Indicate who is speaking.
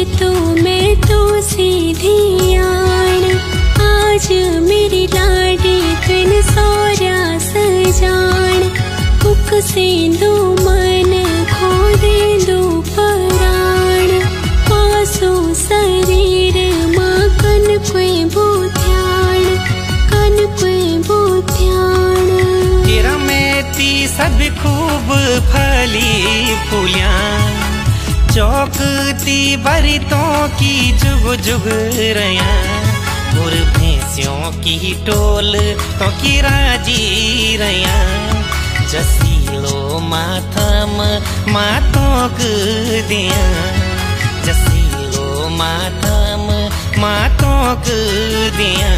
Speaker 1: तो मैं तो सीधी आन, आज मेरी लाडी तुन सौर्या सजान। कुक से दो मन खो दे दो पराण, पासो शरीर मां कन कोई बुध्याण, कन कोई बुध्याण।
Speaker 2: तेरा मेती सब खूब फली फूलिया, चौकती बरतों की जुग जुग रया। और भैंसियों की टोल तो की राजी रया, जसीलो माथम मातों दिया, जसीलो माथम मातों दिया।